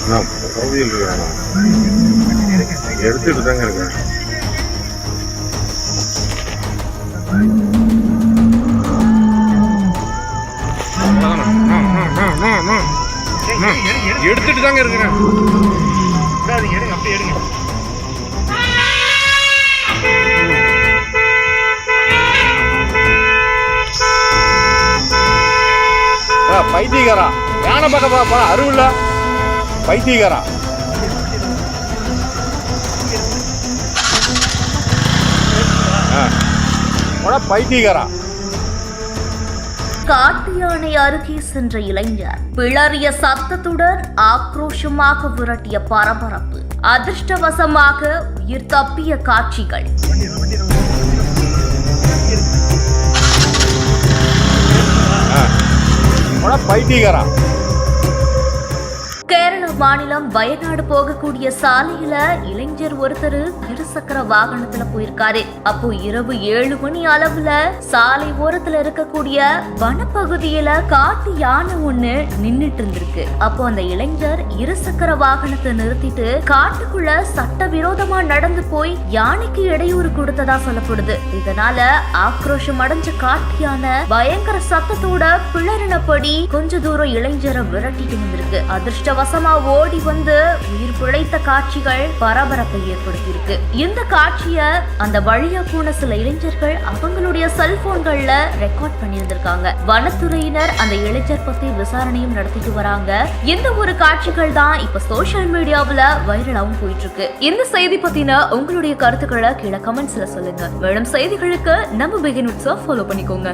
நான் பகுதியில் இருக்கேன், எடுத்துட்டு தாங்க இருக்கேன். எடுத்துட்டு தாங்க இருக்கிறேன். அப்படியே எடுங்க. பைத்தியக்காரா, யானை பக்கம் பாப்பா, அருவில்ல பைத்தியக்காரா. பைத்தியக்காரா. காட்டு யானை அருகே சென்ற இளைஞர் பிளறிய சத்தத்துடன் ஆக்ரோஷமாக விரட்டிய பரபரப்பு. அதிர்ஷ்டவசமாக உயிர் தப்பிய காட்சிகள். பைத்தியக்காரா. கேரள மாநிலம் வயநாடு போகக்கூடிய சாலையில இளைஞர் ஒருத்தர் இருசக்கர வாகனத்துல போயிருக்காரு. அப்போ இரவு 7 மணி அளவுல சாலை ஓரத்துல இருக்கக்கூடிய வனப்பகுதியில காட்டு யானை ஒண்ணு நின்னுட்டு இருந்திருக்கு. அப்போ அந்த இளைஞர் இருசக்கர வாகனத்தை நிறுத்திட்டு காட்டுக்குள்ள சட்டவிரோதமா நடந்து போய் யானைக்கு இடையூறு கொடுத்ததா சொல்லப்படுது. இதனால ஆக்ரோஷம் அடைஞ்ச காட்டு யானை பயங்கர சத்தத்தோட பிளறினபடி கொஞ்ச தூரம் இளைஞரை விரட்டிட்டு வந்திருக்கு. அதிர்ஷ்டவசமா ஓடி வந்து உயிர் பிழைத்த காட்சிகள் பரபரப்பை ஏற்படுத்தியிருக்கு. இந்த காட்சிய அந்த வழியா போன சில இளைஞர்கள் அவங்களுடைய செல்போன்கள்ல ரெக்கார்ட் பண்ணியிருந்திருக்காங்க. வனத்துறையினர் அந்த இளைஞர் பத்தி விசாரணையும் நடத்திட்டு வராங்க. இந்த ஒரு காட்சிகள் தான் இப்ப சோசியல் மீடியாவுல வைரலாவும் போயிட்டு இருக்கு. இந்த செய்தி பத்தின உங்களுடைய கருத்துக்களை கீழே கமெண்ட்ஸ்ல சொல்லுங்க. மேலும் செய்திகளுக்கு நம்ம பிகின் விட்ஸை ஃபாலோ பண்ணிக்கோங்க.